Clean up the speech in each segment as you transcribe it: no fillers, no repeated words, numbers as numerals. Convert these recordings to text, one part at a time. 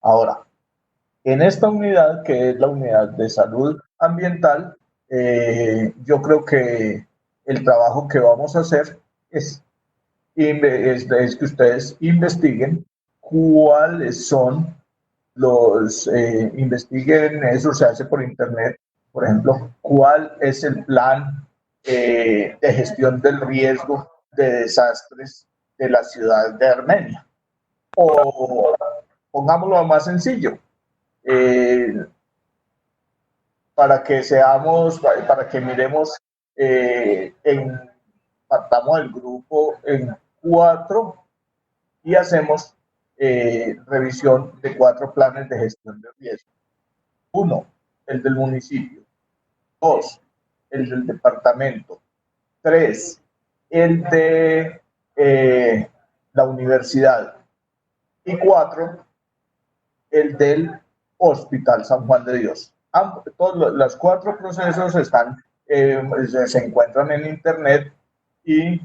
Ahora, en esta unidad, que es la unidad de salud ambiental, yo creo que el trabajo que vamos a hacer es, es que ustedes investiguen cuáles son investiguen, eso se hace por internet, por ejemplo, cuál es el plan de gestión del riesgo de desastres de la ciudad de Armenia. O pongámoslo más sencillo, eh, para que seamos, para que miremos, partamos el grupo en cuatro y hacemos revisión de cuatro planes de gestión de riesgo. Uno, el del municipio. Dos, el del departamento. Tres, el de la universidad. Y cuatro, el del Hospital San Juan de Dios. Todos los cuatro procesos están, se encuentran en internet y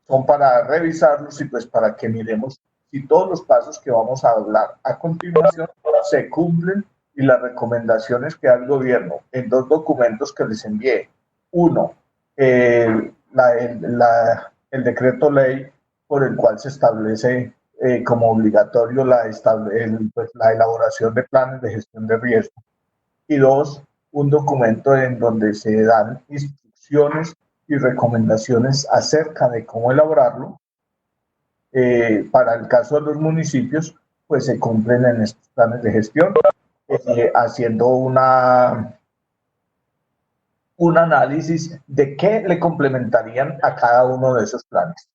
son para revisarlos y pues para que miremos si todos los pasos que vamos a hablar a continuación se cumplen y las recomendaciones que da el gobierno en dos documentos que les envié. Uno, el decreto ley por el cual se establece como obligatorio pues, la elaboración de planes de gestión de riesgo. Y dos, un documento en donde se dan instrucciones y recomendaciones acerca de cómo elaborarlo. Para el caso de los municipios, pues se cumplen en estos planes de gestión, haciendo un análisis de qué le complementarían a cada uno de esos planes.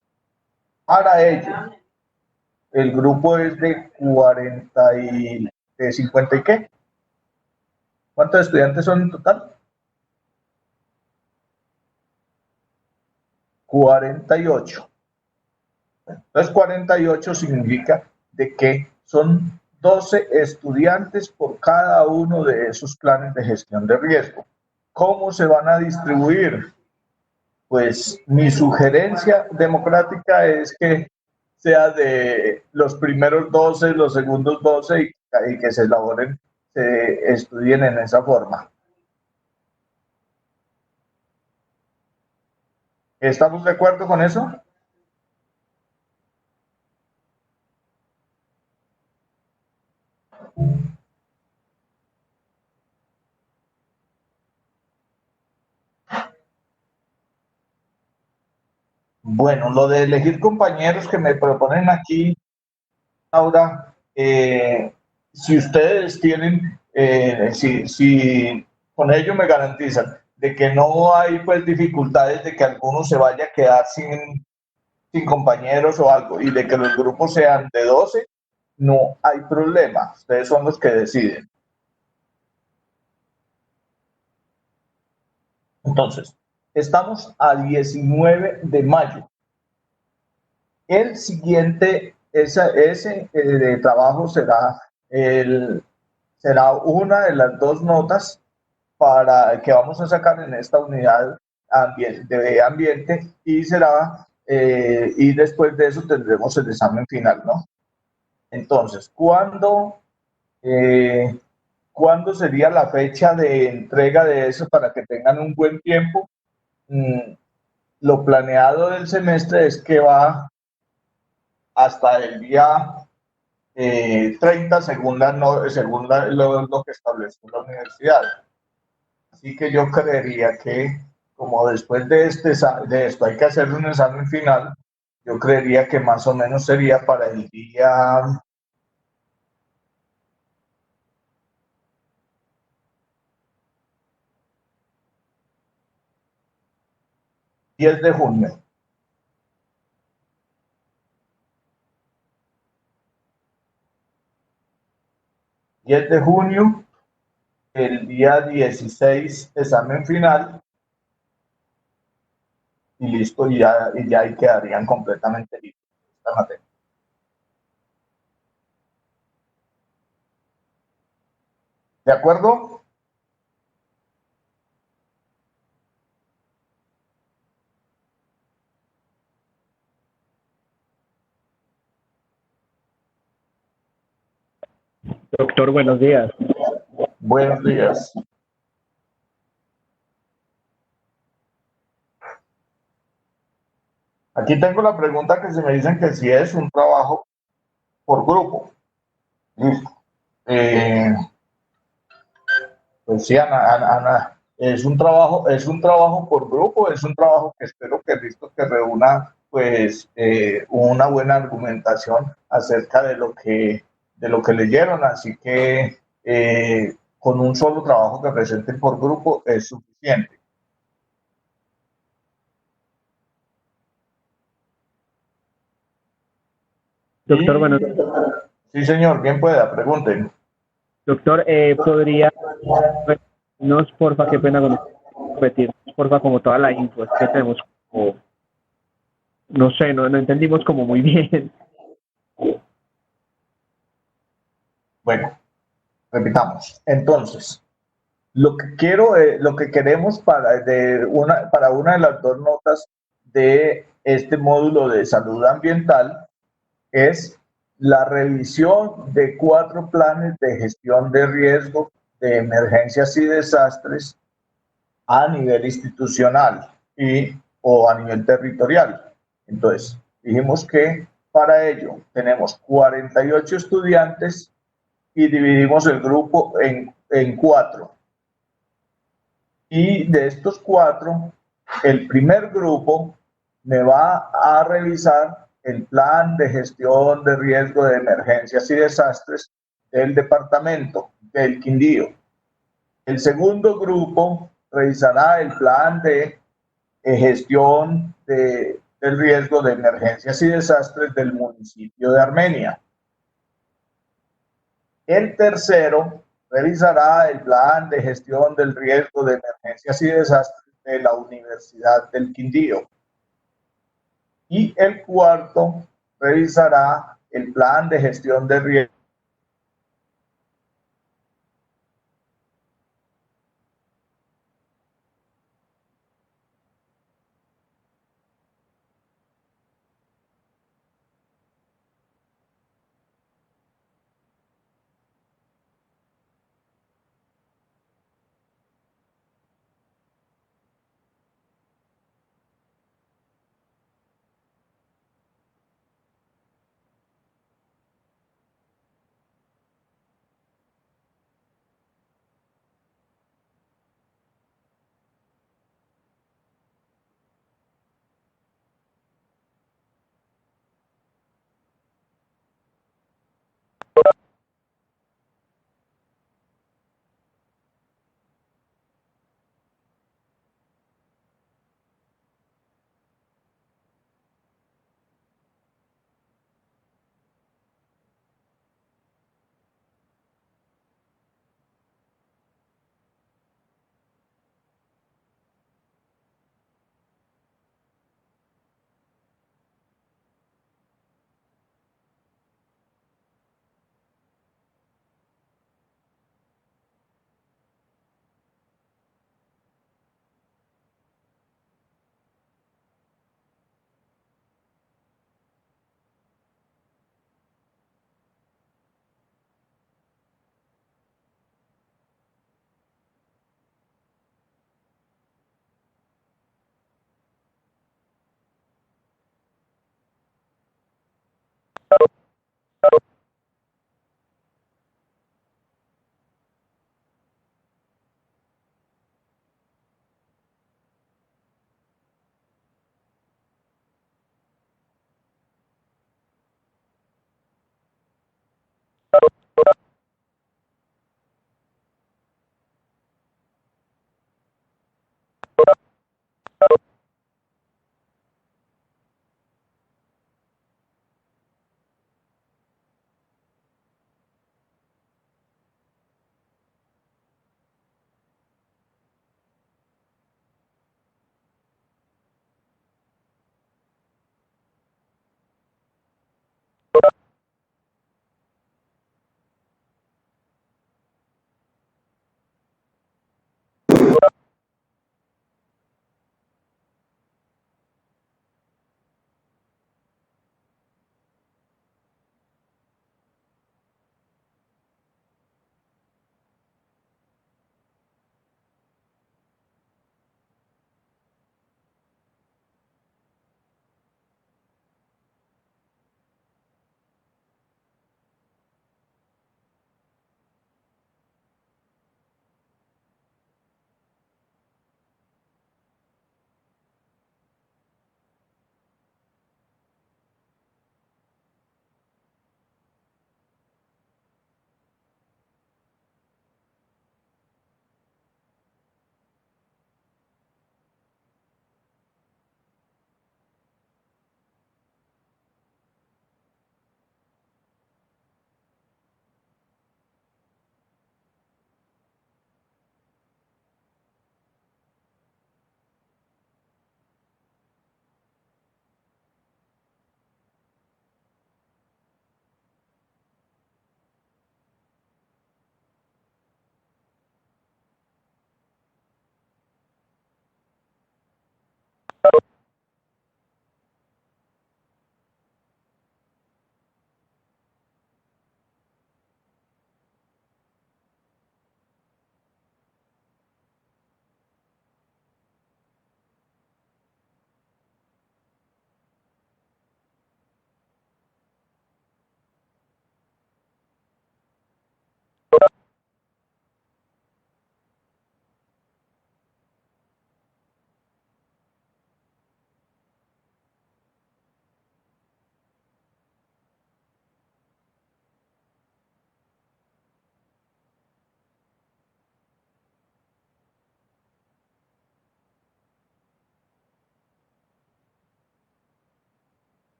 Para ello, el grupo es de 40 y de 50 y qué. ¿Cuántos estudiantes son en total? 48. Entonces 48 significa de que son 12 estudiantes por cada uno de esos planes de gestión de riesgo. ¿Cómo se van a distribuir? Pues mi sugerencia democrática es que sea de los primeros 12, los segundos 12 y que se elaboren, se estudien en esa forma. ¿Estamos de acuerdo con eso? Bueno, lo de elegir compañeros que me proponen aquí, Laura, si ustedes tienen, si con ello me garantizan de que no hay pues dificultades de que alguno se vaya a quedar sin compañeros o algo y de que los grupos sean de 12, no hay problema. Ustedes son los que deciden. Entonces, estamos a 19 de mayo. El siguiente, ese trabajo será una de las dos notas para que vamos a sacar en esta unidad de ambiente y después de eso tendremos el examen final, ¿no? Entonces, eh, ¿cuándo sería la fecha de entrega de eso para que tengan un buen tiempo? Mm, lo planeado del semestre es que va hasta el día 30 según, lo que estableció la universidad. Así que yo creería que como después de esto hay que hacer un examen final, yo creería que más o menos sería para el día 10 de junio. 10 de junio, el día 16 examen final y listo, y ya ahí quedarían completamente listos esta materia. ¿De acuerdo? Doctor, buenos días. Buenos días. Aquí tengo la pregunta que se me dicen que si es un trabajo por grupo. Listo. Pues sí, Ana, es un trabajo por grupo, es un trabajo que espero que listo que reúna pues una buena argumentación acerca de lo que leyeron, así que con un solo trabajo que presenten por grupo es suficiente. Doctor, Y bueno, sí, señor, bien pueda, pregunten. doctor, ¿podría repetirnos, porfa, qué pena con usted, repetirnos, porfa, como toda la info? Es que tenemos como, no sé, no entendimos como muy bien. Bueno, repitamos. Entonces, lo que queremos para una de las dos notas de este módulo de salud ambiental es la revisión de 4 planes de gestión de riesgo de emergencias y desastres a nivel institucional y o a nivel territorial. Entonces, dijimos que para ello tenemos 48 estudiantes y dividimos el grupo en 4. Y de estos 4, el primer grupo me va a revisar el plan de gestión de riesgo de emergencias y desastres del departamento del Quindío. El segundo grupo revisará el plan de gestión del riesgo de emergencias y desastres del municipio de Armenia. El tercero revisará el plan de gestión del riesgo de emergencias y desastres de la Universidad del Quindío. Y el cuarto revisará el plan de gestión de riesgo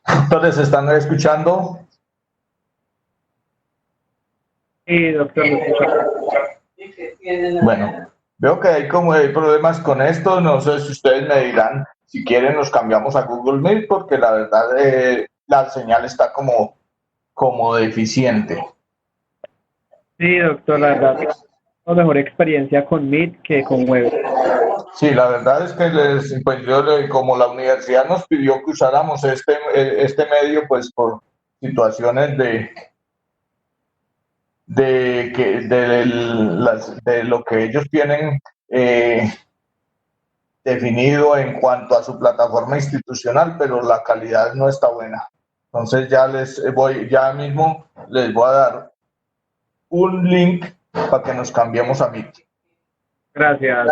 Entonces, ¿están escuchando? Sí, doctor, lo escucho. Bueno, veo que hay problemas con esto. No sé si ustedes me dirán, si quieren nos cambiamos a Google Meet, porque la verdad la señal está como deficiente. Sí, doctor, la verdad, tengo mejor experiencia con Meet que con Web. Sí, la verdad es que como la universidad nos pidió que usáramos este medio, pues por situaciones de lo que ellos tienen definido en cuanto a su plataforma institucional, pero la calidad no está buena. Entonces ya mismo les voy a dar un link para que nos cambiemos a Meet. Gracias.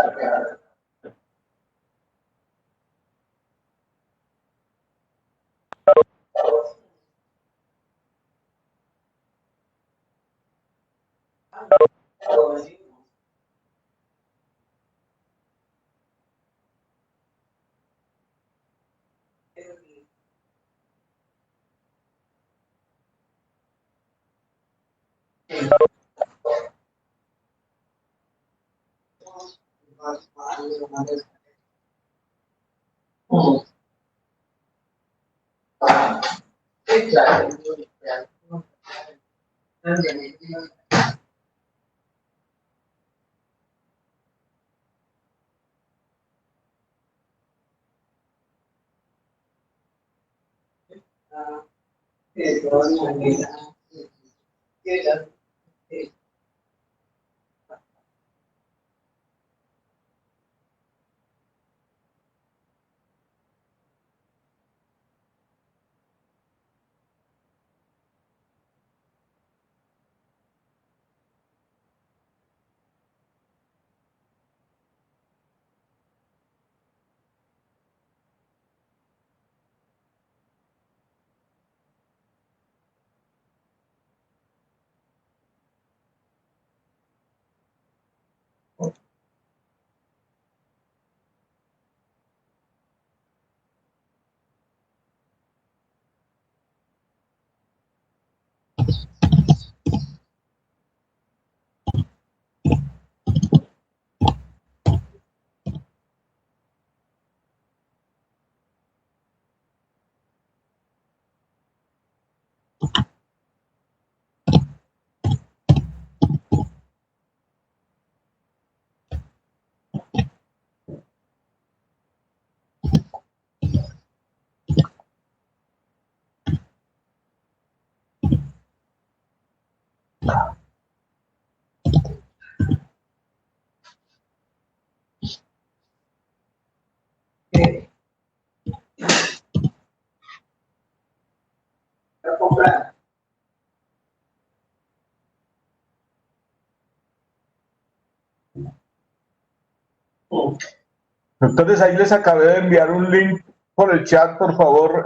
Entonces ahí les acabé de enviar un link por el chat, por favor,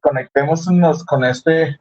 conectémonos con este.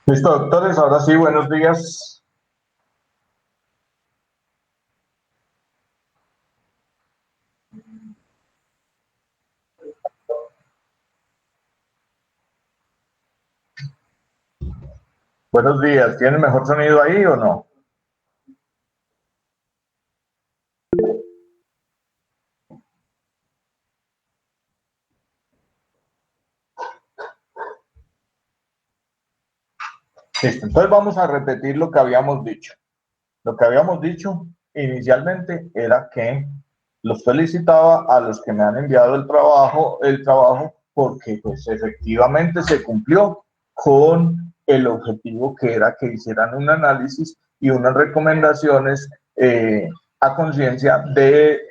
Listo, doctores, ahora sí, buenos días. Buenos días, ¿tienen mejor sonido ahí o no? Listo, entonces vamos a repetir lo que habíamos dicho. Lo que habíamos dicho inicialmente era que los felicitaba a los que me han enviado el trabajo porque pues efectivamente se cumplió con el objetivo que era que hicieran un análisis y unas recomendaciones a conciencia de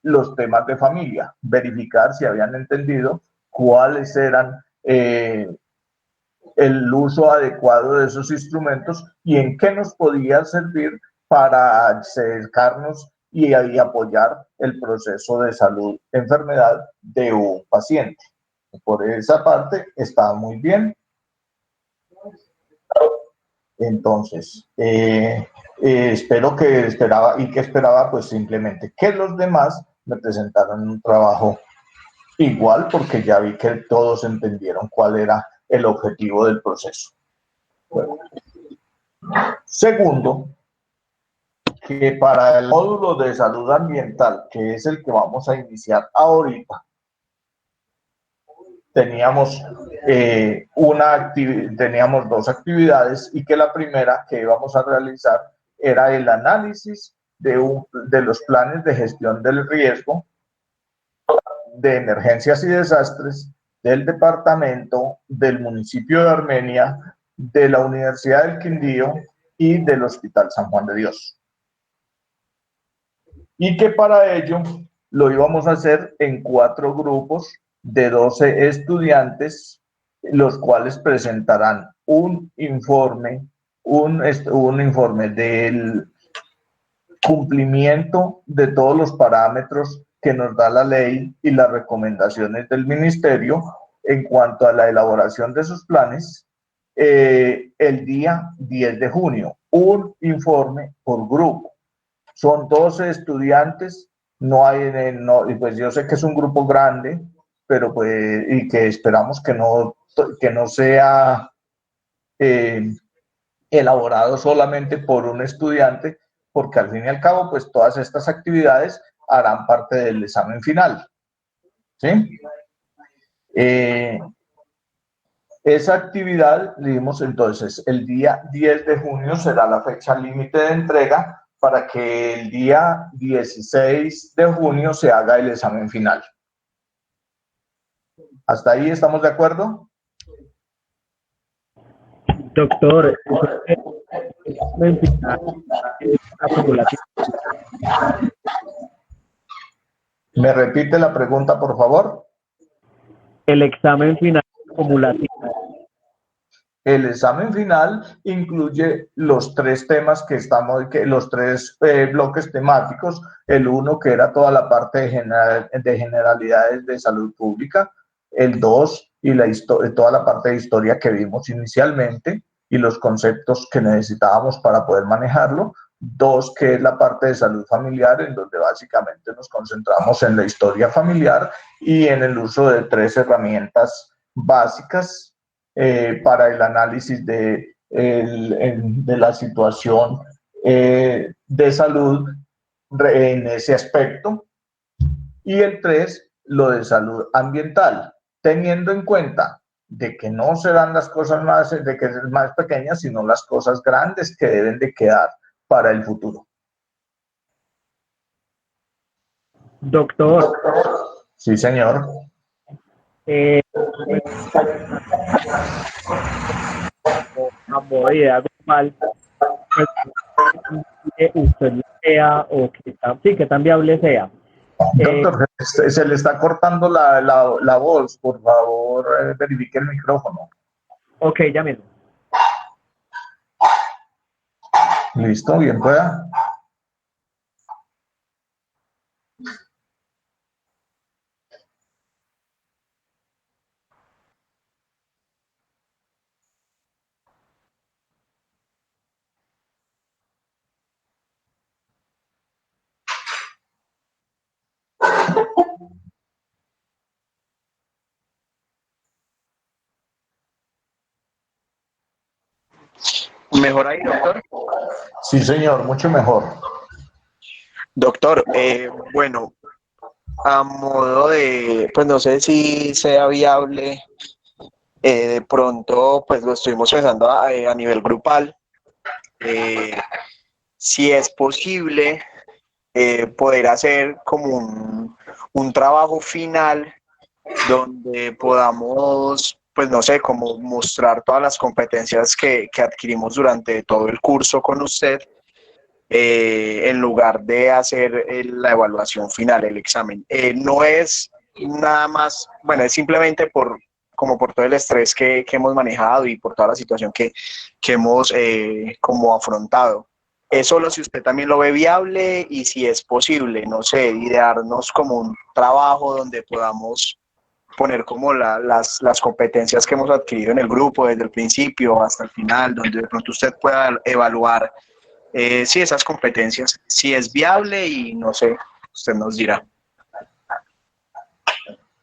los temas de familia, verificar si habían entendido cuáles eran el uso adecuado de esos instrumentos y en qué nos podía servir para acercarnos y apoyar el proceso de salud, enfermedad de un paciente. Por esa parte está muy bien. Entonces, espero que esperaba pues simplemente que los demás me presentaran un trabajo igual, porque ya vi que todos entendieron cuál era el objetivo del proceso. Bueno. Segundo, que para el módulo de salud ambiental, que es el que vamos a iniciar ahorita, teníamos teníamos dos actividades, y que la primera que íbamos a realizar era el análisis de los planes de gestión del riesgo de emergencias y desastres del departamento, del municipio de Armenia, de la Universidad del Quindío y del Hospital San Juan de Dios. Y que para ello lo íbamos a hacer en 4 grupos de 12 estudiantes, los cuales presentarán un informe del cumplimiento de todos los parámetros que nos da la ley y las recomendaciones del ministerio en cuanto a la elaboración de sus planes, el día 10 de junio, un informe por grupo. Son 12 estudiantes, y pues yo sé que es un grupo grande, pero pues, y que esperamos que no sea elaborado solamente por un estudiante, porque al fin y al cabo, pues todas estas actividades harán parte del examen final. ¿Sí? Esa actividad, dimos entonces, el día 10 de junio será la fecha límite de entrega para que el día 16 de junio se haga el examen final. ¿Hasta ahí estamos de acuerdo? Doctor, ¿me repite la pregunta, por favor? El examen final acumulativo. El examen final incluye los 3 temas los 3 bloques temáticos. El 1, que era toda la parte de generalidades de salud pública. El 2, toda la parte de historia que vimos inicialmente y los conceptos que necesitábamos para poder manejarlo. 2, que es la parte de salud familiar, en donde básicamente nos concentramos en la historia familiar y en el uso de 3 herramientas básicas para el análisis de la situación de salud en ese aspecto. Y el 3, lo de salud ambiental, teniendo en cuenta de que no serán las cosas más pequeñas, sino las cosas grandes que deben de quedar para el futuro. Doctor. Sí, señor. A modo de idea global, usted sea o que tan viable sea. Doctor, se le está cortando la voz. Por favor, verifique el micrófono. Ok, ya mismo. Listo, bien pueda. ¿Mejor ahí, doctor? Sí, señor, mucho mejor. Doctor, bueno, a modo de, pues no sé si sea viable, de pronto, pues lo estuvimos pensando a nivel grupal, si es posible poder hacer como un trabajo final donde podamos, pues no sé, como mostrar todas las competencias que adquirimos durante todo el curso con usted, en lugar de hacer la evaluación final, el examen. No es nada más, bueno, es simplemente por como por todo el estrés que hemos manejado y por toda la situación que hemos como afrontado. Es solo si usted también lo ve viable y si es posible, no sé, idearnos como un trabajo donde podamos poner como las competencias que hemos adquirido en el grupo desde el principio hasta el final, donde de pronto usted pueda evaluar sí, esas competencias, si es viable y no sé, usted nos dirá.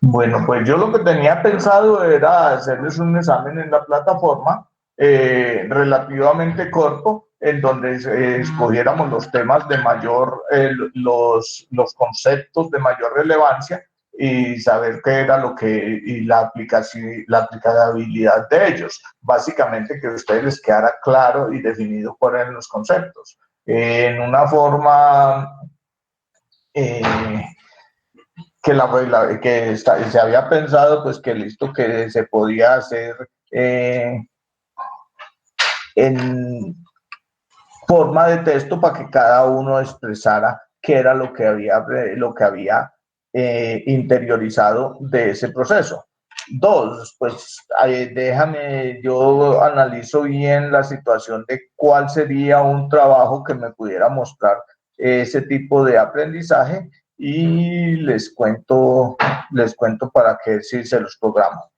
Bueno, pues yo lo que tenía pensado era hacerles un examen en la plataforma relativamente corto, en donde escogiéramos los temas de mayor, los conceptos de mayor relevancia y saber qué era lo que, y la aplicación, la aplicabilidad de ellos. Básicamente que a ustedes les quedara claro y definido cuáles eran los conceptos. En una forma que se había pensado, pues que listo, que se podía hacer en forma de texto para que cada uno expresara qué era lo que había interiorizado de ese proceso. Dos, pues déjame, yo analizo bien la situación de cuál sería un trabajo que me pudiera mostrar ese tipo de aprendizaje y les cuento para que si se los programo.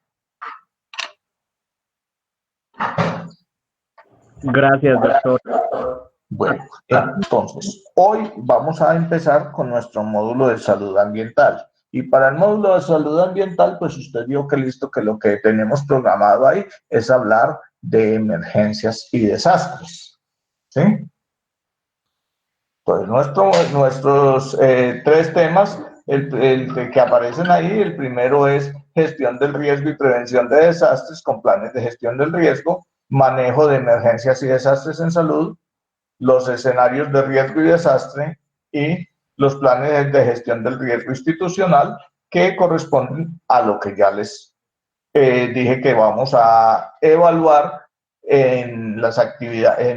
Gracias, doctor. Bueno, entonces, hoy vamos a empezar con nuestro módulo de salud ambiental. Y para el módulo de salud ambiental, pues usted vio que listo, que lo que tenemos programado ahí es hablar de emergencias y desastres. ¿Sí? Pues nuestros tres temas, el que aparecen ahí, el primero es gestión del riesgo y prevención de desastres con planes de gestión del riesgo, manejo de emergencias y desastres en salud, los escenarios de riesgo y desastre y los planes de gestión del riesgo institucional que corresponden a lo que ya les dije que vamos a evaluar en las actividades,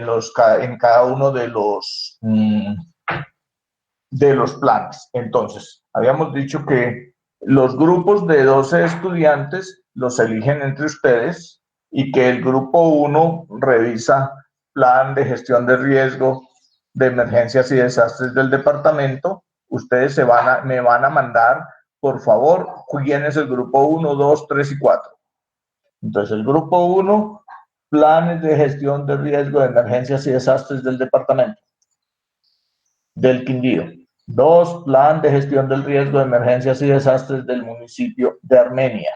en cada uno de los planes. Entonces, habíamos dicho que los grupos de 12 estudiantes los eligen entre ustedes y que el grupo 1 revisa plan de gestión de riesgo de emergencias y desastres del departamento. Ustedes me van a mandar, por favor, quién es el grupo 1, 2, 3 y 4. Entonces, el grupo 1, planes de gestión de riesgo de emergencias y desastres del departamento del Quindío. 2, plan de gestión del riesgo de emergencias y desastres del municipio de Armenia.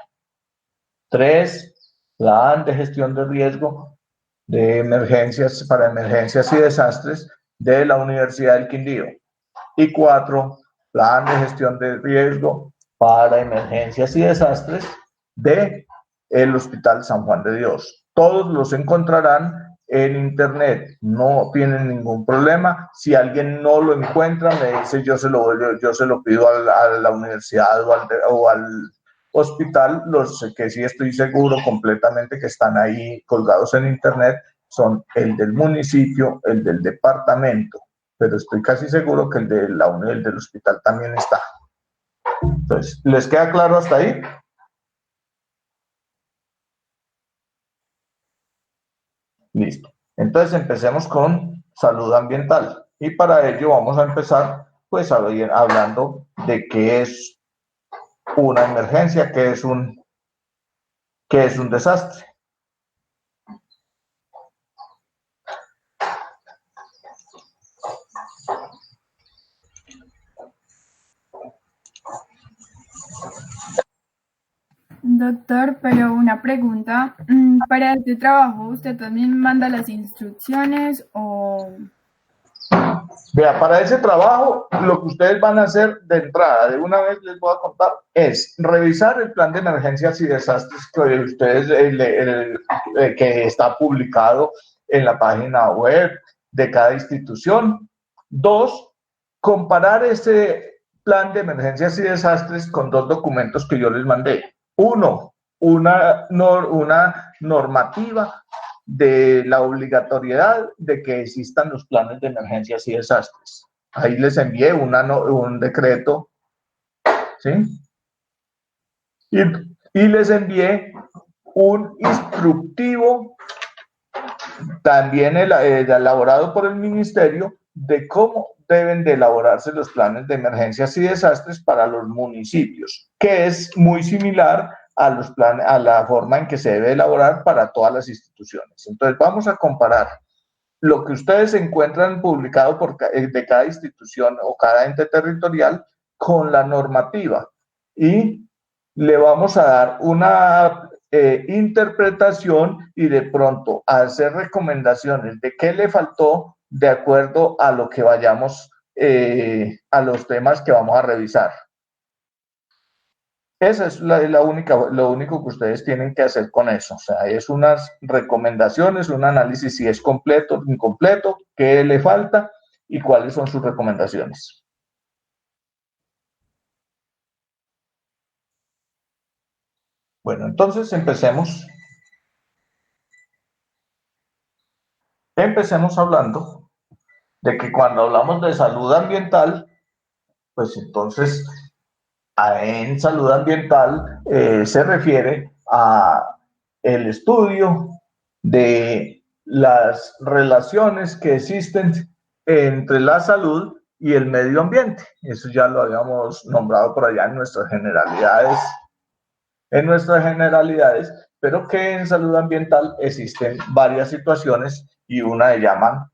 3, plan de gestión de riesgo de emergencias para emergencias y desastres de la Universidad del Quindío. Y 4, plan de gestión de riesgo para emergencias y desastres de el Hospital San Juan de Dios. Todos los encontrarán en internet, no tienen ningún problema. Si alguien no lo encuentra, me dice, yo se lo pido a la universidad o al hospital. Los que sí estoy seguro completamente que están ahí colgados en internet son el del municipio, el del departamento, pero estoy casi seguro que el del hospital también está. Entonces, ¿les queda claro hasta ahí? Listo. Entonces empecemos con salud ambiental. Y para ello vamos a empezar pues hablando de qué es una emergencia, qué es un desastre. Doctor, pero una pregunta, ¿para este trabajo usted también manda las instrucciones o...? Vea, para ese trabajo lo que ustedes van a hacer de entrada, de una vez les voy a contar, es revisar el plan de emergencias y desastres que ustedes, que está publicado en la página web de cada institución. 2, comparar ese plan de emergencias y desastres con 2 documentos que yo les mandé. 1, una normativa de la obligatoriedad de que existan los planes de emergencias y desastres. Ahí les envié un decreto, ¿sí? Y Y les envié un instructivo también elaborado por el ministerio de cómo deben de elaborarse los planes de emergencias y desastres para los municipios, que es muy similar a los planes, a la forma en que se debe elaborar para todas las instituciones. Entonces vamos a comparar lo que ustedes encuentran publicado de cada institución o cada ente territorial con la normativa y le vamos a dar una interpretación y de pronto hacer recomendaciones de qué le faltó de acuerdo a lo que vayamos, a los temas que vamos a revisar. Esa es lo único que ustedes tienen que hacer con eso. O sea, es unas recomendaciones, un análisis si es completo, incompleto, qué le falta y cuáles son sus recomendaciones. Bueno, entonces empecemos. Empecemos hablando de que cuando hablamos de salud ambiental, pues entonces en salud ambiental se refiere a el estudio de las relaciones que existen entre la salud y el medio ambiente. Eso ya lo habíamos nombrado por allá en nuestras generalidades, pero que en salud ambiental existen varias situaciones y una de llaman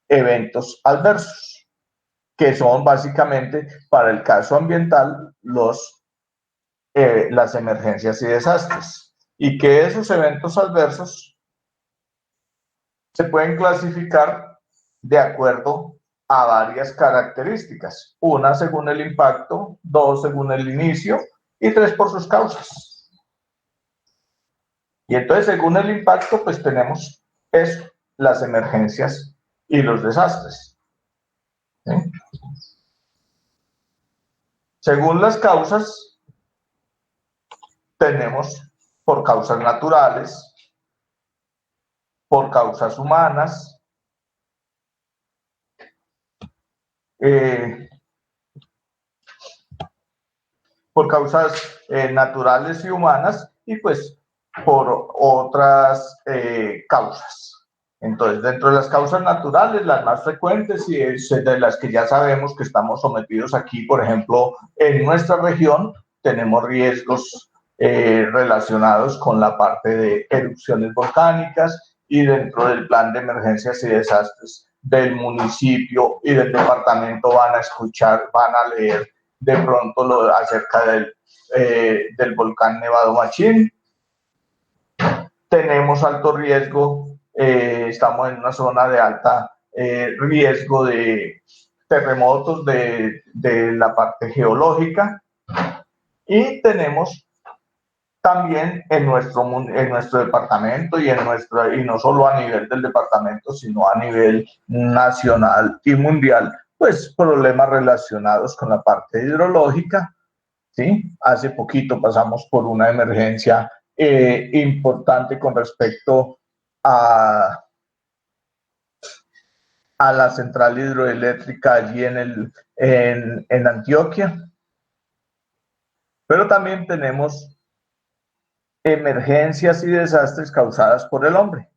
eventos adversos, que son básicamente para el caso ambiental las emergencias y desastres, y que esos eventos adversos se pueden clasificar de acuerdo a varias características, una según el impacto, dos según el inicio y tres por sus causas. Y entonces según el impacto pues tenemos eso, las emergencias y los desastres. ¿Sí? Según las causas, tenemos por causas naturales, por causas humanas, por causas naturales y humanas y pues por otras causas. Entonces, dentro de las causas naturales, las más frecuentes y de las que ya sabemos que estamos sometidos aquí, por ejemplo, en nuestra región, tenemos riesgos relacionados con la parte de erupciones volcánicas y dentro del plan de emergencias y desastres del municipio y del departamento van a leer de pronto acerca del volcán Nevado Machín. Tenemos alto riesgo, estamos en una zona de alta riesgo de terremotos de la parte geológica y tenemos también en nuestro departamento y no solo a nivel del departamento, sino a nivel nacional y mundial, pues problemas relacionados con la parte hidrológica, ¿sí? Hace poquito pasamos por una emergencia importante con respecto a la central hidroeléctrica allí en Antioquia, pero también tenemos emergencias y desastres causadas por el hombre,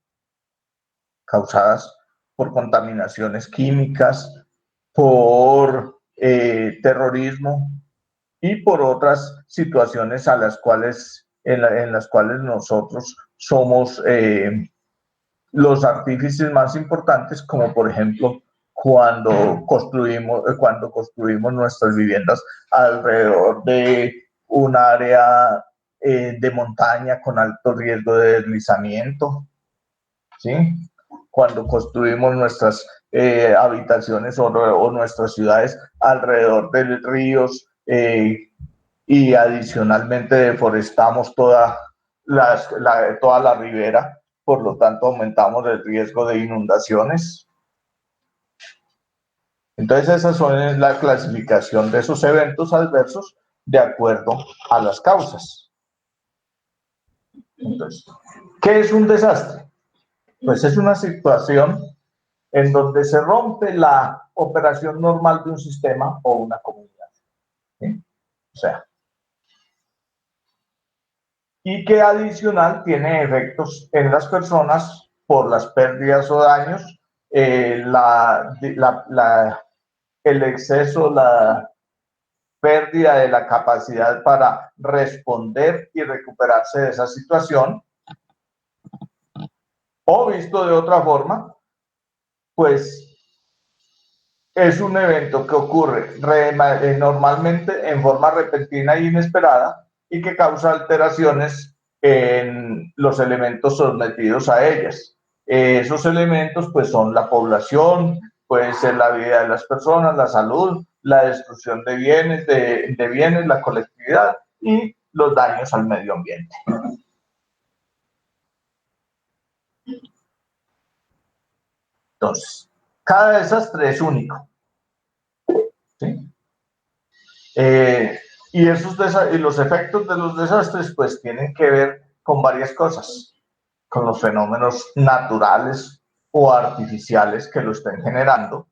causadas por contaminaciones químicas, por terrorismo y por otras situaciones en las cuales nosotros somos los artífices más importantes, como por ejemplo cuando construimos nuestras viviendas alrededor de un área de montaña con alto riesgo de deslizamiento, ¿sí? Cuando construimos nuestras habitaciones o nuestras ciudades alrededor de ríos y adicionalmente deforestamos toda la ribera, por lo tanto aumentamos el riesgo de inundaciones. Entonces esa es la clasificación de esos eventos adversos de acuerdo a las causas. Entonces, ¿qué es un desastre? Pues es una situación en donde se rompe la operación normal de un sistema o una comunidad, ¿sí? O sea, y que adicional tiene efectos en las personas por las pérdidas o daños, el exceso, la pérdida de la capacidad para responder y recuperarse de esa situación, o visto de otra forma, pues es un evento que ocurre normalmente en forma repentina e inesperada y que causa alteraciones en los elementos sometidos a ellas. Esos elementos pues son la población, puede ser la vida de las personas, la salud, la destrucción de bienes, la colectividad y los daños al medio ambiente. Entonces, cada desastre es único. ¿Sí? Y los efectos de los desastres pues tienen que ver con varias cosas, con los fenómenos naturales o artificiales que lo estén generando,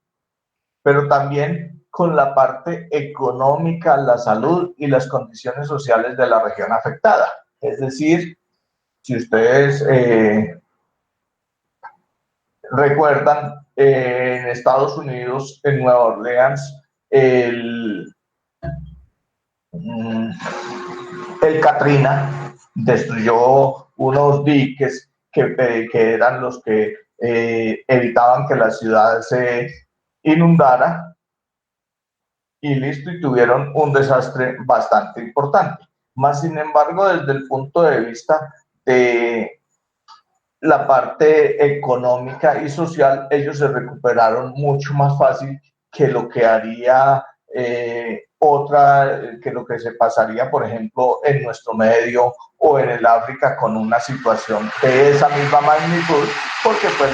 pero también con la parte económica, la salud y las condiciones sociales de la región afectada. Es decir, si ustedes recuerdan, en Estados Unidos, en Nueva Orleans, el Katrina destruyó unos diques que eran los que evitaban que la ciudad se inundara, y listo, y tuvieron un desastre bastante importante. Más sin embargo, desde el punto de vista de la parte económica y social, ellos se recuperaron mucho más fácil que lo que haría que lo que se pasaría, por ejemplo, en nuestro medio o en el África con una situación de esa misma magnitud, porque pues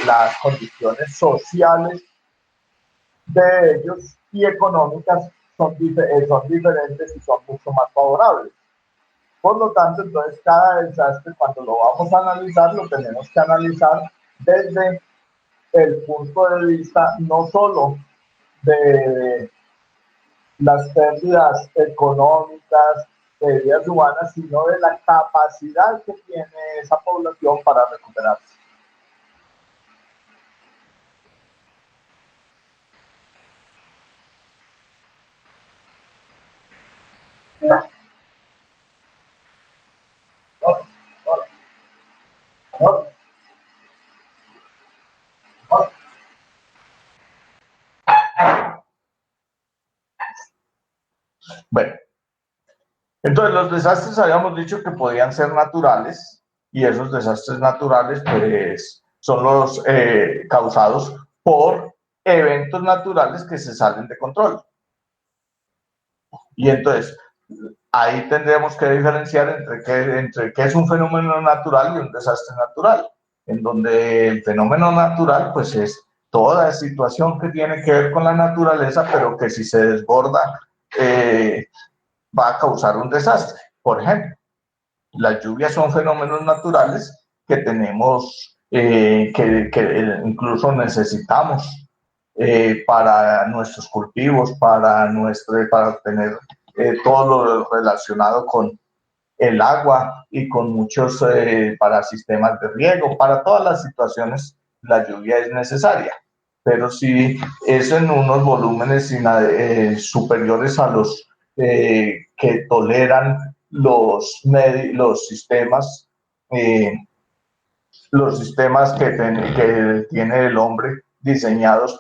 las condiciones sociales de ellos y económicas son diferentes y son mucho más favorables. Por lo tanto, entonces cada desastre, cuando lo vamos a analizar, lo tenemos que analizar desde el punto de vista no solo de las pérdidas económicas, de vidas humanas, sino de la capacidad que tiene esa población para recuperarse. Bueno, entonces los desastres habíamos dicho que podían ser naturales, y esos desastres naturales pues son los causados por eventos naturales que se salen de control. Y entonces ahí tendríamos que diferenciar entre qué es un fenómeno natural y un desastre natural, en donde el fenómeno natural pues es toda situación que tiene que ver con la naturaleza, pero que si se desborda va a causar un desastre. Por ejemplo, las lluvias son fenómenos naturales que tenemos, que incluso necesitamos para nuestros cultivos, para tener todo lo relacionado con el agua y con muchos, para sistemas de riego, para todas las situaciones la lluvia es necesaria. Pero si es en unos volúmenes superiores a los que toleran los sistemas que tiene el hombre diseñados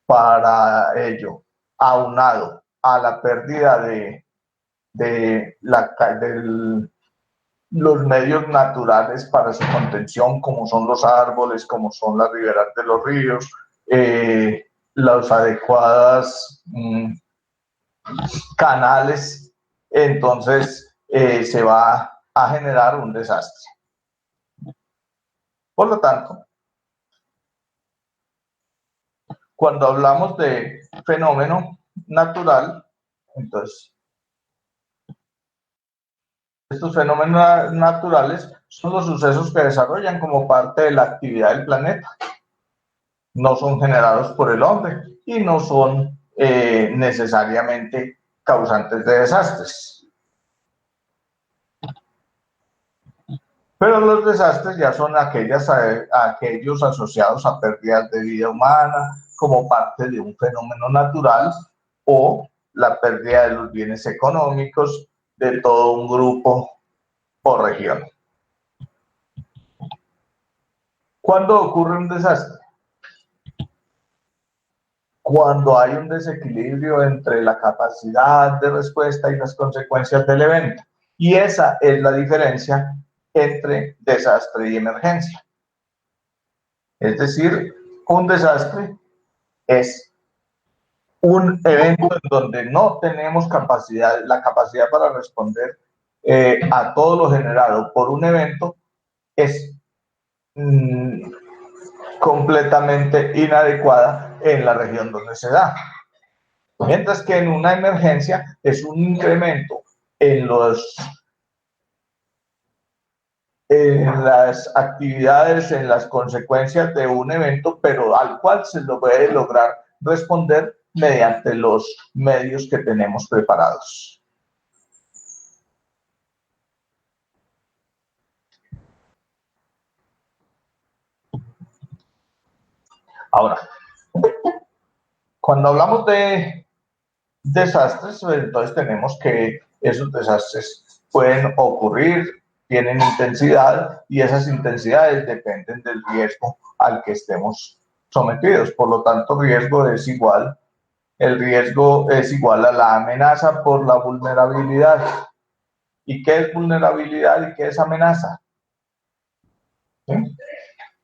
para ello, aunado a la pérdida de los medios naturales para su contención, como son los árboles, como son las riberas de los ríos, las adecuadas canales, entonces se va a generar un desastre. Por lo tanto, cuando hablamos de fenómeno natural, entonces estos fenómenos naturales son los sucesos que desarrollan como parte de la actividad del planeta. No son generados por el hombre y no son necesariamente causantes de desastres. Pero los desastres ya son aquellos asociados a pérdidas de vida humana como parte de un fenómeno natural o la pérdida de los bienes económicos de todo un grupo o región. ¿Cuándo ocurre un desastre? Cuando hay un desequilibrio entre la capacidad de respuesta y las consecuencias del evento. Y esa es la diferencia entre desastre y emergencia. Es decir, un desastre es un evento en donde no tenemos la capacidad para responder a todo lo generado por un evento es completamente inadecuada en la región donde se da. Mientras que en una emergencia es un incremento en las actividades, en las consecuencias de un evento, pero al cual se lo puede lograr responder mediante los medios que tenemos preparados. Ahora, cuando hablamos de desastres, entonces tenemos que esos desastres pueden ocurrir, tienen intensidad y esas intensidades dependen del riesgo al que estemos sometidos. Por lo tanto, el riesgo es igual a la amenaza por la vulnerabilidad. ¿Y qué es vulnerabilidad y qué es amenaza? ¿Sí?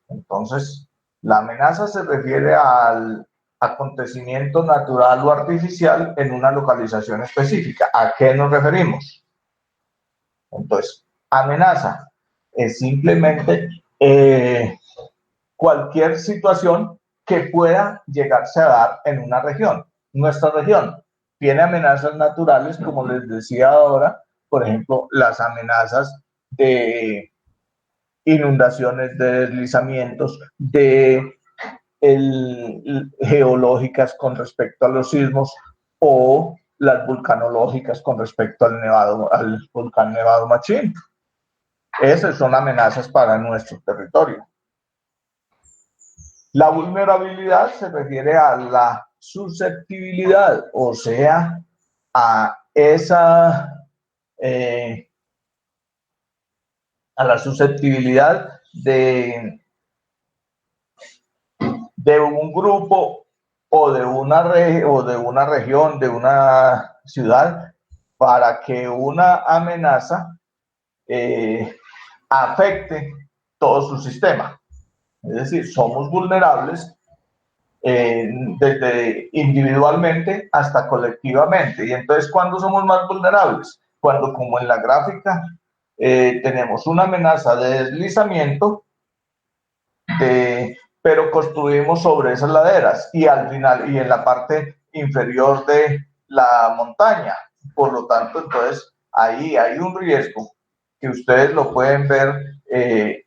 Entonces, la amenaza se refiere al acontecimiento natural o artificial en una localización específica. ¿A qué nos referimos? Entonces, amenaza es simplemente cualquier situación que pueda llegarse a dar en una región. Nuestra región tiene amenazas naturales, como les decía ahora, por ejemplo, las amenazas de inundaciones, de deslizamientos, geológicas con respecto a los sismos o las vulcanológicas con respecto al volcán Nevado Machín. Esas son amenazas para nuestro territorio. La vulnerabilidad se refiere a la susceptibilidad, o sea, a la susceptibilidad de un grupo o de una región, de una ciudad, para que una amenaza afecte todo su sistema. Es decir, somos vulnerables desde individualmente hasta colectivamente. Y entonces, ¿cuándo somos más vulnerables? Cuando, como en la gráfica, tenemos una amenaza de deslizamiento, pero construimos sobre esas laderas y al final, y en la parte inferior de la montaña. Por lo tanto, entonces, ahí hay un riesgo que ustedes lo pueden ver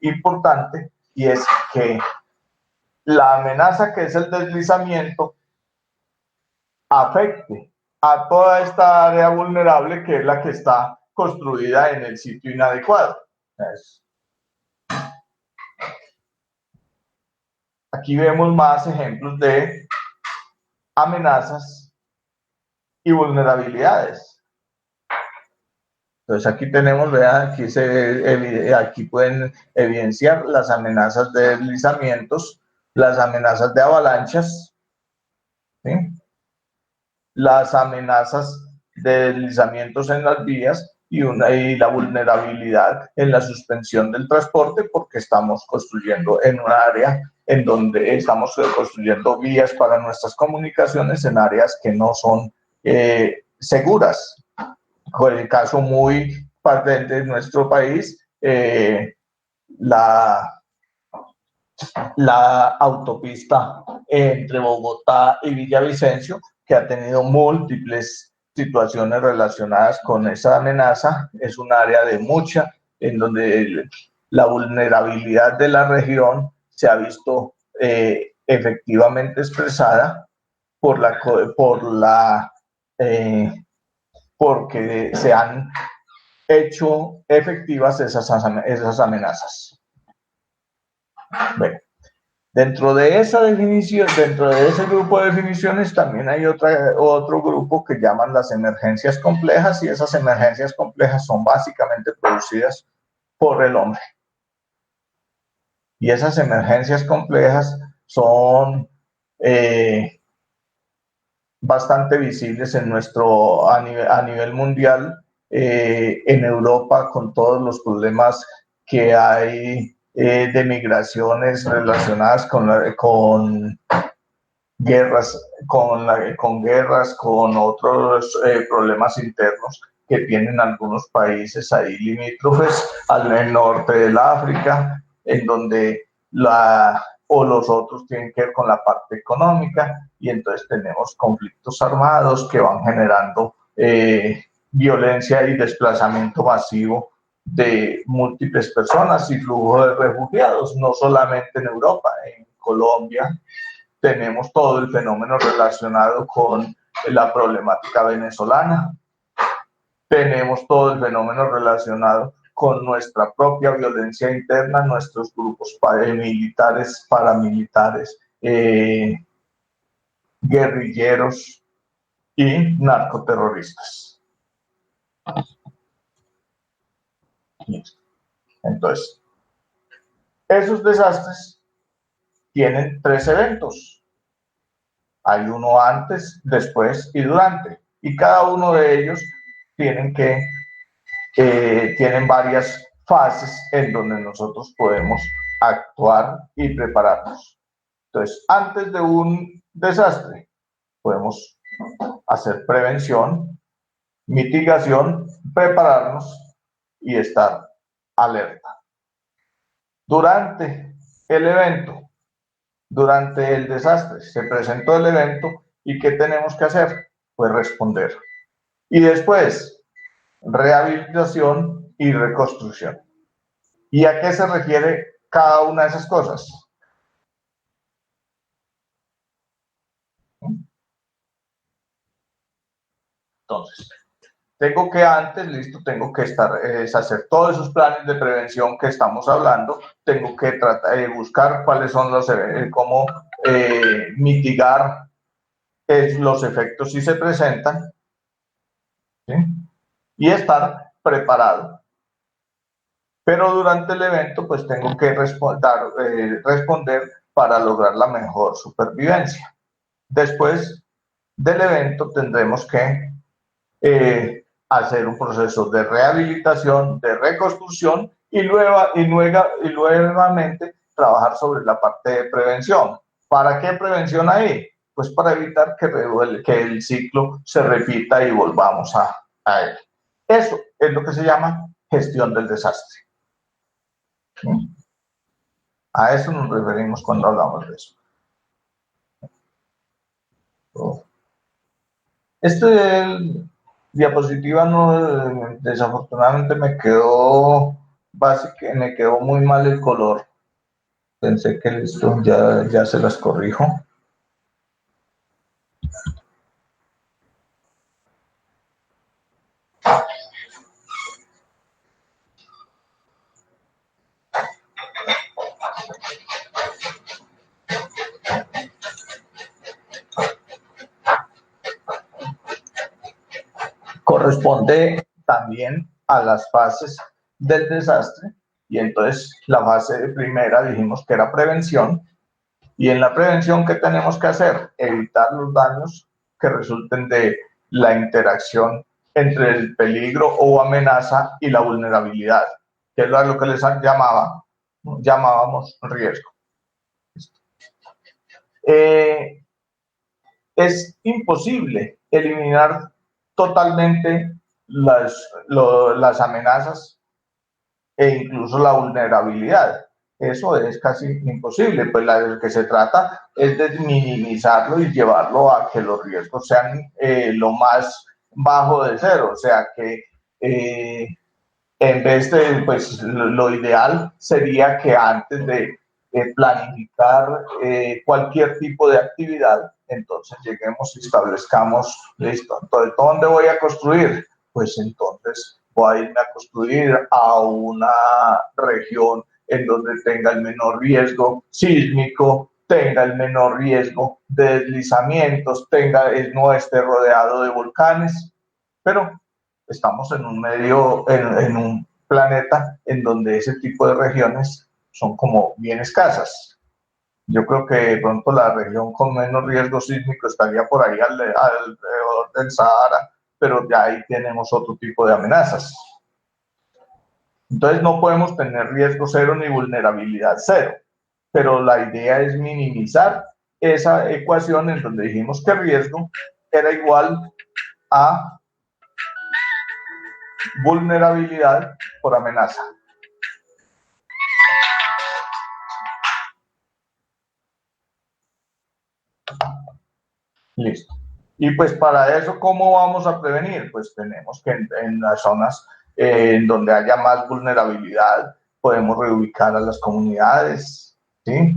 importante, y es que la amenaza que es el deslizamiento afecte a toda esta área vulnerable que es la que está construida en el sitio inadecuado. Aquí vemos más ejemplos de amenazas y vulnerabilidades. Entonces aquí tenemos, vean, aquí pueden evidenciar las amenazas de deslizamientos, las amenazas de avalanchas, ¿sí? Las amenazas de deslizamientos en las vías y la vulnerabilidad en la suspensión del transporte, porque estamos construyendo en un área en donde estamos construyendo vías para nuestras comunicaciones en áreas que no son seguras. En el caso muy patente de nuestro país, la autopista entre Bogotá y Villavicencio, que ha tenido múltiples situaciones relacionadas con esa amenaza, es un área de en donde la vulnerabilidad de la región se ha visto efectivamente expresada porque se han hecho efectivas esas amenazas. Bueno, dentro de esa definición, dentro de ese grupo de definiciones, también hay otro grupo que llaman las emergencias complejas, y esas emergencias complejas son básicamente producidas por el hombre. Y esas emergencias complejas son bastante visibles en a nivel mundial, en Europa, con todos los problemas que hay de migraciones relacionadas con guerras, con otros problemas internos que tienen algunos países ahí limítrofes al norte del África, en donde los otros tienen que ver con la parte económica, y entonces tenemos conflictos armados que van generando violencia y desplazamiento masivo de múltiples personas y flujo de refugiados, no solamente en Europa, en Colombia tenemos todo el fenómeno relacionado con la problemática venezolana, tenemos todo el fenómeno relacionado con nuestra propia violencia interna, nuestros grupos militares, paramilitares, guerrilleros y narcoterroristas. Entonces, esos desastres tienen 3 eventos. Hay uno antes, después y durante. Y cada uno de ellos tienen varias fases en donde nosotros podemos actuar y prepararnos. Entonces, antes de un desastre, podemos hacer prevención, mitigación, prepararnos y estar alerta. Durante el evento, durante el desastre, se presentó el evento, ¿y qué tenemos que hacer? Pues responder. Y después, rehabilitación y reconstrucción. ¿Y a qué se refiere cada una de esas cosas? Entonces, tengo que hacer todos esos planes de prevención que estamos hablando, tengo que buscar cuáles son cómo mitigar los efectos si se presentan, ¿sí? Y estar preparado. Pero durante el evento, pues tengo que responder para lograr la mejor supervivencia. Después del evento tendremos que hacer un proceso de rehabilitación, de reconstrucción y nuevamente trabajar sobre la parte de prevención. ¿Para qué prevención ahí? Pues para evitar que el ciclo se repita y volvamos a él. Eso es lo que se llama gestión del desastre. ¿Sí? A eso nos referimos cuando hablamos de eso. Diapositiva desafortunadamente me quedó muy mal el color. Pensé que listo, ya se las corrijo. Corresponde también a las fases del desastre, y entonces la fase primera dijimos que era prevención, y en la prevención, ¿qué tenemos que hacer? Evitar los daños que resulten de la interacción entre el peligro o amenaza y la vulnerabilidad, que es lo que les llamábamos riesgo. Es imposible eliminar totalmente las amenazas e incluso la vulnerabilidad. Eso es casi imposible, pues lo que se trata es de minimizarlo y llevarlo a que los riesgos sean lo más bajo de cero, o sea que en vez de, pues lo ideal sería que antes de planificar cualquier tipo de actividad, entonces lleguemos y establezcamos, listo, entonces, ¿dónde voy a construir? Pues entonces voy a irme a construir a una región en donde tenga el menor riesgo sísmico, tenga el menor riesgo de deslizamientos, no esté rodeado de volcanes, pero estamos en un en un planeta en donde ese tipo de regiones son como bien escasas. Yo creo que de pronto la región con menos riesgo sísmico estaría por ahí alrededor del Sahara, pero ya ahí tenemos otro tipo de amenazas. Entonces no podemos tener riesgo cero ni vulnerabilidad cero, pero la idea es minimizar esa ecuación en donde dijimos que riesgo era igual a vulnerabilidad por amenaza. Listo. Y pues para eso, ¿cómo vamos a prevenir? Pues tenemos que en las zonas en donde haya más vulnerabilidad, podemos reubicar a las comunidades, ¿sí?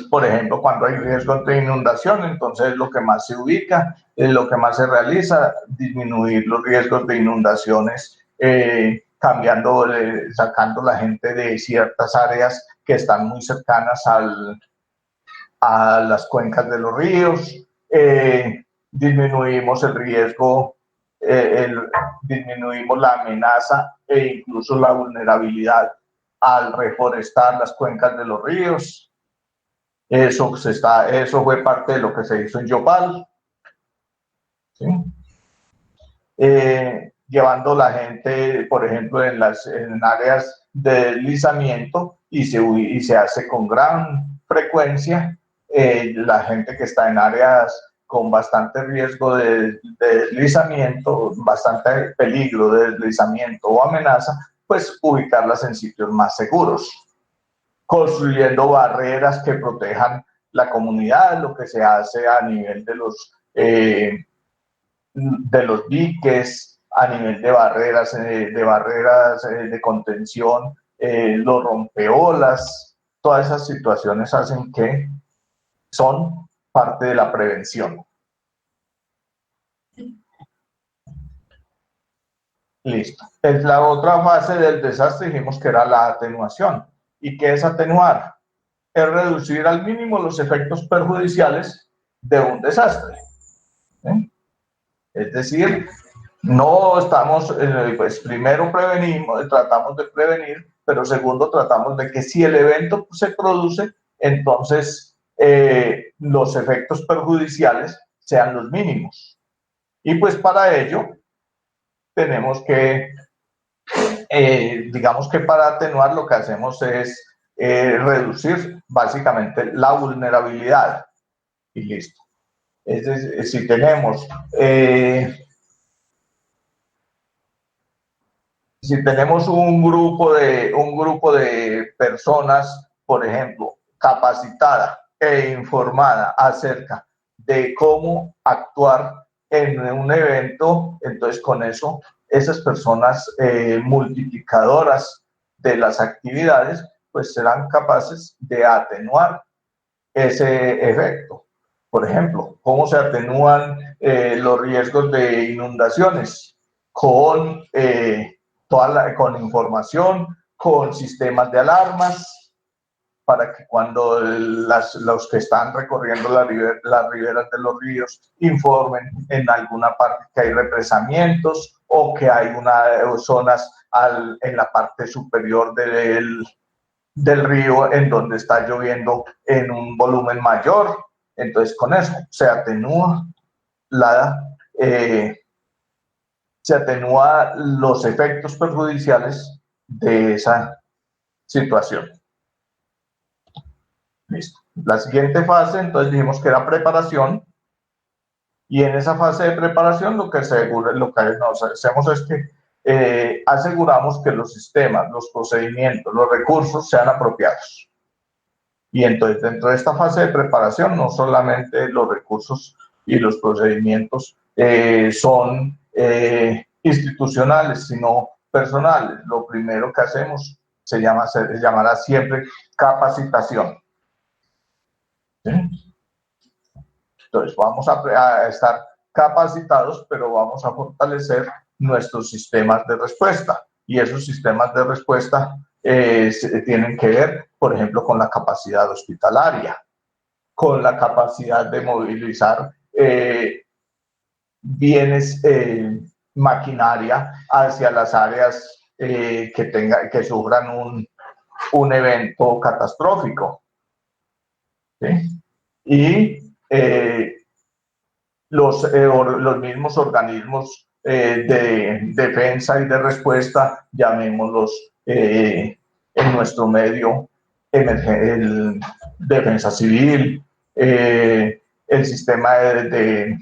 Por ejemplo, cuando hay riesgo de inundación, entonces lo que más se ubica, lo que más se realiza, disminuir los riesgos de inundaciones, sacando la gente de ciertas áreas que están muy cercanas a las cuencas de los ríos, disminuimos el riesgo, disminuimos la amenaza e incluso la vulnerabilidad al reforestar las cuencas de los ríos. Eso fue parte de lo que se hizo en Yopal, ¿sí? Llevando la gente, por ejemplo, en áreas de deslizamiento y se hace con gran frecuencia. La gente que está en áreas con bastante riesgo de deslizamiento, bastante peligro de deslizamiento o amenaza, pues ubicarlas en sitios más seguros, construyendo barreras que protejan la comunidad, lo que se hace a nivel de los diques, a nivel de barreras de contención, los rompeolas, todas esas situaciones hacen que son parte de la prevención. Listo. En la otra fase del desastre dijimos que era la atenuación. ¿Y qué es atenuar? Es reducir al mínimo los efectos perjudiciales de un desastre. Es decir, no estamos, pues primero tratamos de prevenir, pero segundo tratamos de que si el evento se produce, entonces los efectos perjudiciales sean los mínimos. Y pues para ello tenemos que, digamos que para atenuar lo que hacemos es reducir básicamente la vulnerabilidad y listo. Es decir, si tenemos un grupo de personas, por ejemplo, capacitada e informada acerca de cómo actuar en un evento, entonces con eso esas personas multiplicadoras de las actividades pues serán capaces de atenuar ese efecto. Por ejemplo, ¿cómo se atenúan los riesgos de inundaciones? Con información, con sistemas de alarmas, para que cuando los que están recorriendo las riberas de los ríos informen en alguna parte que hay represamientos o que hay zonas en la parte superior del río en donde está lloviendo en un volumen mayor. Entonces con eso se atenúa los efectos perjudiciales de esa situación. Listo. La siguiente fase, entonces dijimos que era preparación, y en esa fase de preparación lo que hacemos es que aseguramos que los sistemas, los procedimientos, los recursos sean apropiados. Y entonces dentro de esta fase de preparación no solamente los recursos y los procedimientos son institucionales, sino personales. Lo primero que hacemos se llamará siempre capacitación. ¿Sí? Entonces vamos a estar capacitados, pero vamos a fortalecer nuestros sistemas de respuesta. Y esos sistemas de respuesta tienen que ver, por ejemplo, con la capacidad hospitalaria, con la capacidad de movilizar bienes, maquinaria hacia las áreas que sufran un evento catastrófico. ¿Sí? Y los mismos organismos de defensa y de respuesta, llamémoslos en nuestro medio, defensa civil, el sistema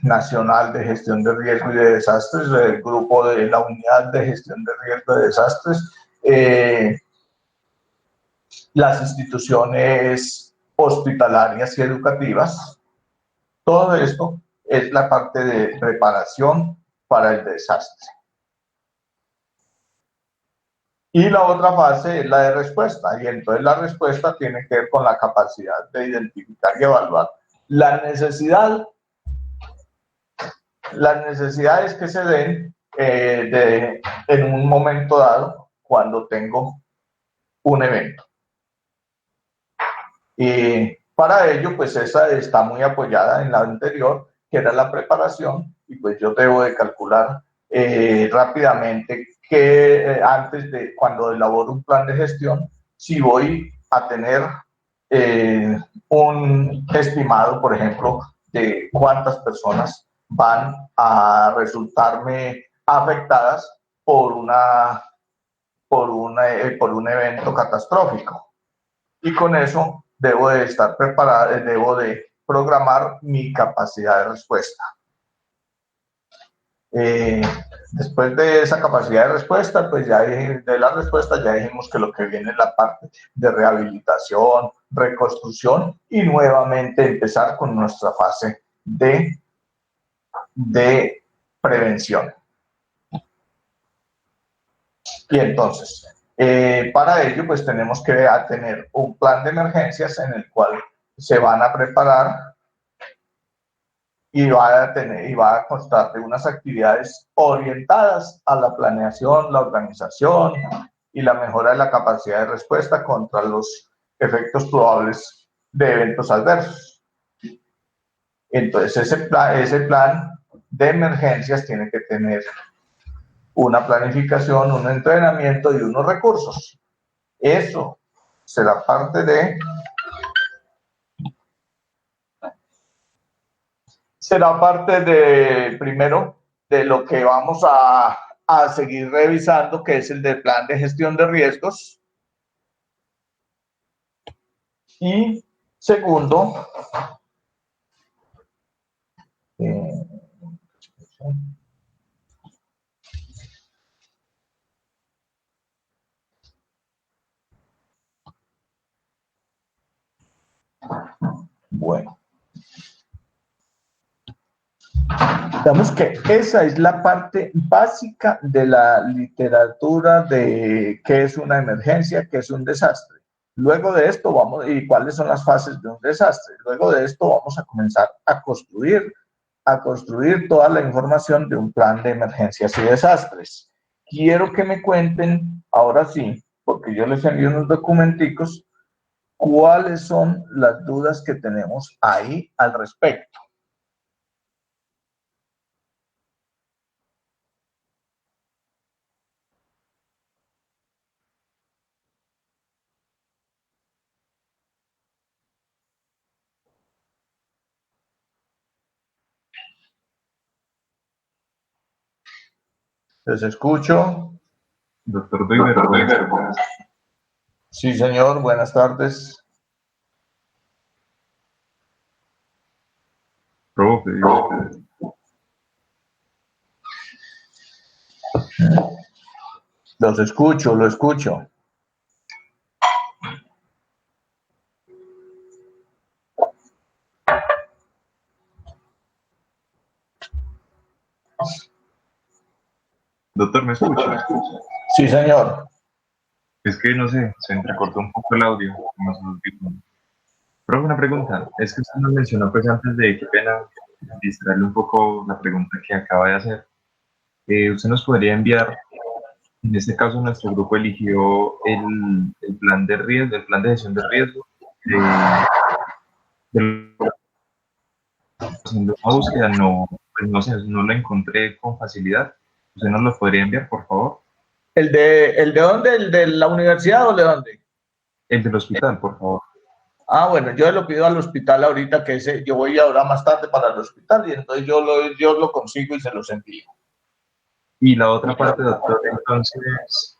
nacional de gestión de riesgo y de desastres, el grupo de la unidad de gestión de riesgo y de desastres, las instituciones hospitalarias y educativas. Todo esto es la parte de preparación para el desastre. Y la otra fase es la de respuesta, y entonces la respuesta tiene que ver con la capacidad de identificar y evaluar las necesidades que se den en un momento dado cuando tengo un evento. Y para ello, pues esa está muy apoyada en la anterior, que era la preparación, y pues yo debo de calcular rápidamente que antes de cuando elaboro un plan de gestión, si voy a tener un estimado, por ejemplo, de cuántas personas van a resultarme afectadas por un evento catastrófico. Y con eso debo de estar preparado, debo de programar mi capacidad de respuesta. Después de esa capacidad de respuesta, pues ya de la respuesta ya dijimos que lo que viene es la parte de rehabilitación, reconstrucción y nuevamente empezar con nuestra fase de prevención. Y entonces, para ello, pues tenemos que tener un plan de emergencias en el cual se van a preparar y va a constar de unas actividades orientadas a la planeación, la organización y la mejora de la capacidad de respuesta contra los efectos probables de eventos adversos. Entonces, ese plan de emergencias tiene que tener una planificación, un entrenamiento y unos recursos. Eso será parte primero, de lo que vamos a seguir revisando, que es el del plan de gestión de riesgos. Y segundo, bueno, digamos que esa es la parte básica de la literatura de qué es una emergencia, qué es un desastre. Luego de esto y cuáles son las fases de un desastre. Luego de esto vamos a comenzar a construir toda la información de un plan de emergencias y desastres. Quiero que me cuenten, ahora sí, porque yo les envío unos documenticos, cuáles son las dudas que tenemos ahí al respecto. Les escucho. Doctor Doiber. Sí, señor, buenas tardes. Profe. Lo escucho. Doctor, ¿me escucha? Sí, señor. Es que, no sé, se entrecortó un poco el audio. Profe, una pregunta. Es que usted nos mencionó, pues, antes de, qué pena, distraerle un poco la pregunta que acaba de hacer. Usted nos podría enviar, en este caso nuestro grupo eligió el plan de riesgo, el plan de gestión de riesgo, haciendo una búsqueda, no, pues no sé, no lo encontré con facilidad. ¿Usted nos lo podría enviar, por favor? ¿El de dónde? ¿El de la universidad o de dónde? El del hospital, por favor. Ah, bueno, yo lo pido al hospital ahorita, que yo voy ahora más tarde para el hospital y entonces yo lo consigo y se los envío. Y la otra parte, doctor, entonces,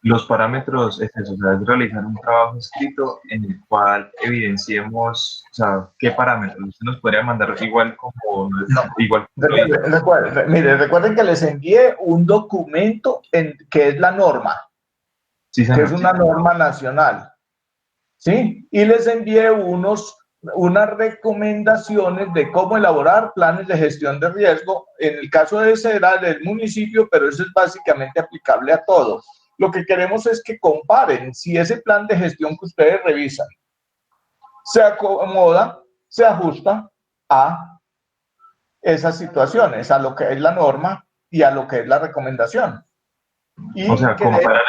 los parámetros es eso, o sea, es realizar un trabajo escrito en el cual evidenciemos, o sea, qué parámetros. Usted nos podría mandar igual como... No. Igual. Recuerden que les envié un documento que es la norma, Sí, señor. que es una norma nacional, ¿sí? Y les envié unas recomendaciones de cómo elaborar planes de gestión de riesgo. En el caso de ese era del municipio, pero eso es básicamente aplicable a todo. Lo que queremos es que comparen si ese plan de gestión que ustedes revisan se acomoda, se ajusta a esas situaciones, a lo que es la norma y a lo que es la recomendación. Y o sea, comparar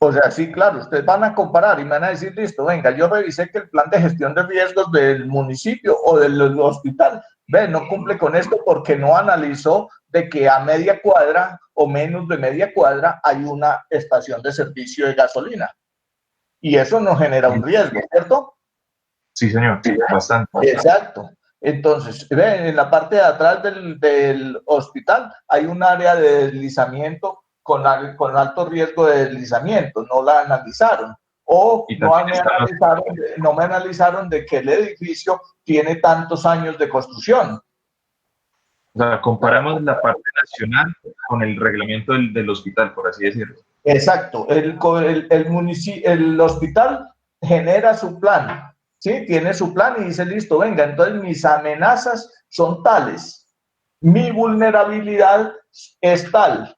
O sea, sí, claro, ustedes van a comparar y me van a decir, listo, venga, yo revisé que el plan de gestión de riesgos del municipio o del hospital, no cumple con esto porque no analizó de que a media cuadra o menos de media cuadra hay una estación de servicio de gasolina. Y eso nos genera un riesgo, ¿cierto? Sí, señor, sí, bastante. Exacto. Entonces, en la parte de atrás del hospital hay un área de deslizamiento con alto riesgo de deslizamiento, no la analizaron. O no me analizaron de que el edificio tiene tantos años de construcción. O sea, comparamos la parte nacional con el reglamento del hospital, por así decirlo. Exacto. El hospital genera su plan, ¿sí? Tiene su plan y dice, listo, venga, entonces mis amenazas son tales, mi vulnerabilidad es tal.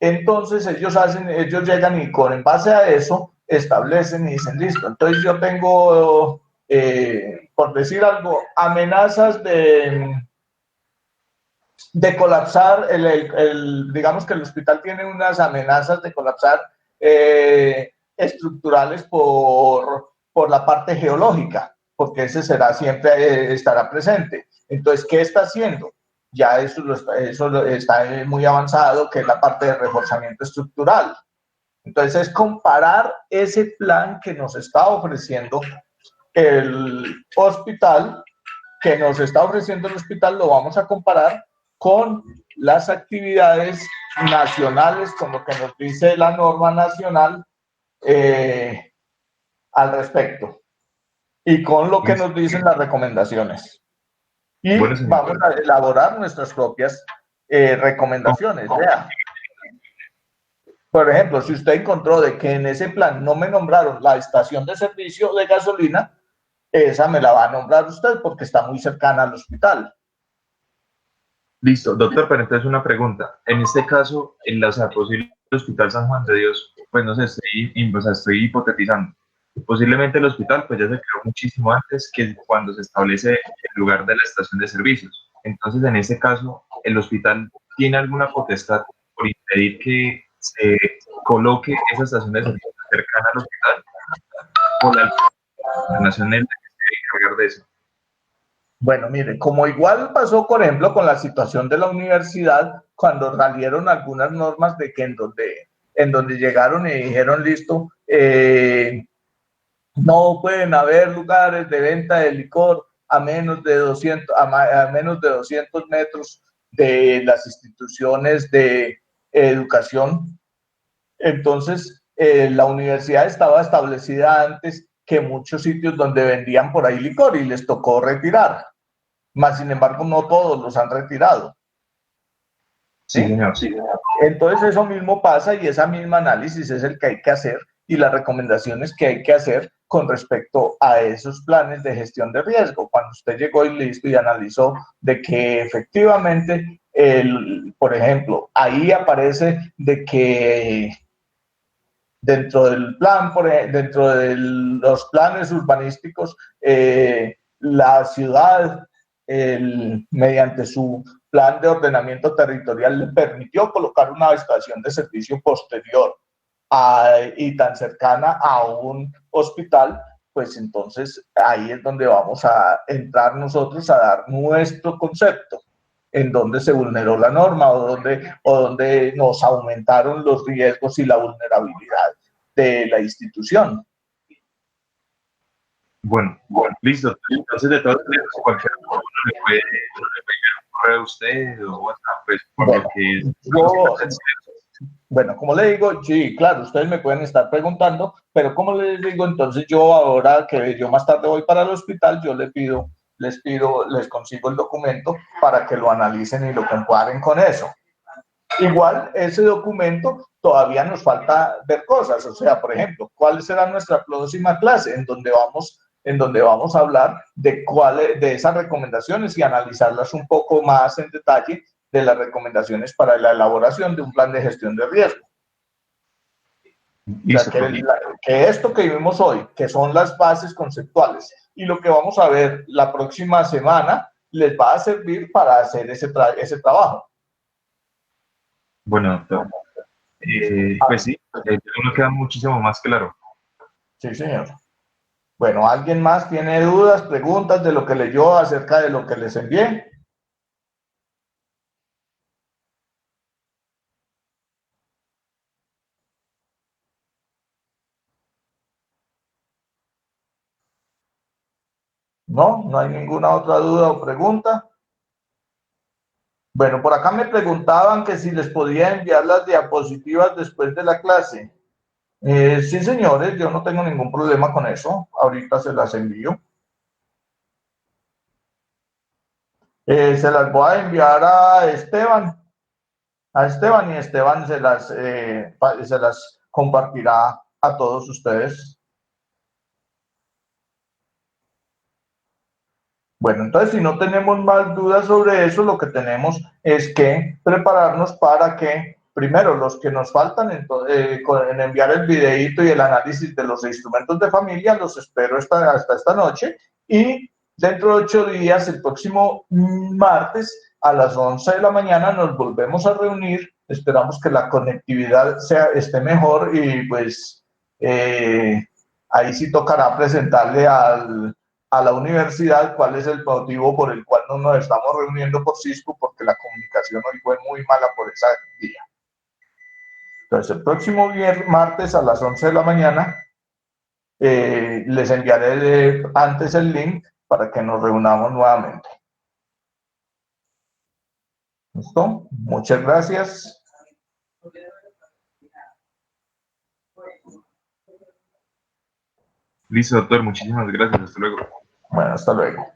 Entonces ellos llegan y en base a eso establecen y dicen, listo, entonces yo tengo, por decir algo, amenazas de colapsar, digamos que el hospital tiene unas amenazas de colapsar estructurales por la parte geológica, porque ese siempre estará presente. Entonces, ¿qué está haciendo? Ya eso está muy avanzado, que es la parte de reforzamiento estructural. Entonces, es comparar ese plan que nos está ofreciendo el hospital, lo vamos a comparar con las actividades nacionales, con lo que nos dice la norma nacional al respecto, y con lo que nos dicen las recomendaciones. Y vamos a elaborar nuestras propias recomendaciones. Vea. Por ejemplo, si usted encontró de que en ese plan no me nombraron la estación de servicio de gasolina, esa me la va a nombrar usted porque está muy cercana al hospital. Listo, doctor, pero entonces una pregunta. En este caso, en la posible Hospital San Juan de Dios, pues no sé, estoy hipotetizando. Posiblemente el hospital pues ya se creó muchísimo antes que cuando se establece el lugar de la estación de servicios. Entonces, en este caso, ¿el hospital tiene alguna potestad por impedir que se coloque esa estación de servicios cercana al hospital? ¿O la nación es la que se debe encargar de eso? Bueno, mire, como igual pasó, por ejemplo, con la situación de la universidad, cuando salieron algunas normas de que en donde llegaron y dijeron, listo, no pueden haber lugares de venta de licor a menos de 200 metros de las instituciones de educación. Entonces, la universidad estaba establecida antes que muchos sitios donde vendían por ahí licor y les tocó retirar. Mas, sin embargo, no todos los han retirado. Sí, señor. Sí. Entonces, eso mismo pasa y ese mismo análisis es el que hay que hacer y las recomendaciones que hay que hacer con respecto a esos planes de gestión de riesgo. Cuando usted llegó y listo y analizó de que efectivamente, por ejemplo, ahí aparece de que dentro del plan, dentro de los planes urbanísticos, la ciudad, mediante su plan de ordenamiento territorial, le permitió colocar una estación de servicio posterior y tan cercana a un hospital, pues entonces ahí es donde vamos a entrar nosotros a dar nuestro concepto, en donde se vulneró la norma o donde nos aumentaron los riesgos y la vulnerabilidad de la institución. Bueno, listo. Entonces, de todas maneras, cualquier cosa le puede enviar un correo a usted o WhatsApp, pues, por Bueno, lo que bueno, como le digo, sí, claro, ustedes me pueden estar preguntando, pero como les digo, entonces yo ahora que yo más tarde voy para el hospital, yo les consigo el documento para que lo analicen y lo comparen con eso. Igual, ese documento todavía nos falta ver cosas, o sea, por ejemplo, ¿cuál será nuestra próxima clase en donde vamos a hablar de esas recomendaciones y analizarlas un poco más en detalle de las recomendaciones para la elaboración de un plan de gestión de riesgo? O sea, que esto que vimos hoy, que son las bases conceptuales, y lo que vamos a ver la próxima semana, les va a servir para hacer ese trabajo. Bueno, doctor, pues sí, uno queda muchísimo más claro. Sí, señor. Bueno, ¿alguien más tiene dudas, preguntas de lo que leyó acerca de lo que les envié? ¿No? ¿No hay ninguna otra duda o pregunta? Bueno, por acá me preguntaban que si les podía enviar las diapositivas después de la clase. Sí, señores, yo no tengo ningún problema con eso. Ahorita se las envío. Se las voy a enviar a Esteban. Y Esteban se las compartirá a todos ustedes. Bueno, entonces si no tenemos más dudas sobre eso, lo que tenemos es que prepararnos para que, primero, los que nos faltan en enviar el videíto y el análisis de los instrumentos de familia, los espero hasta esta noche, y dentro de 8 días, el próximo martes, a las 11 de la mañana, nos volvemos a reunir. Esperamos que la conectividad esté mejor y pues ahí sí tocará presentarle a la universidad cuál es el motivo por el cual no nos estamos reuniendo por Cisco, porque la comunicación hoy fue muy mala por esa día. Entonces, el próximo martes a las 11 de la mañana les enviaré antes el link para que nos reunamos nuevamente. ¿Listo? Muchas gracias. Listo, doctor, muchísimas gracias. Hasta luego. Bueno, hasta luego.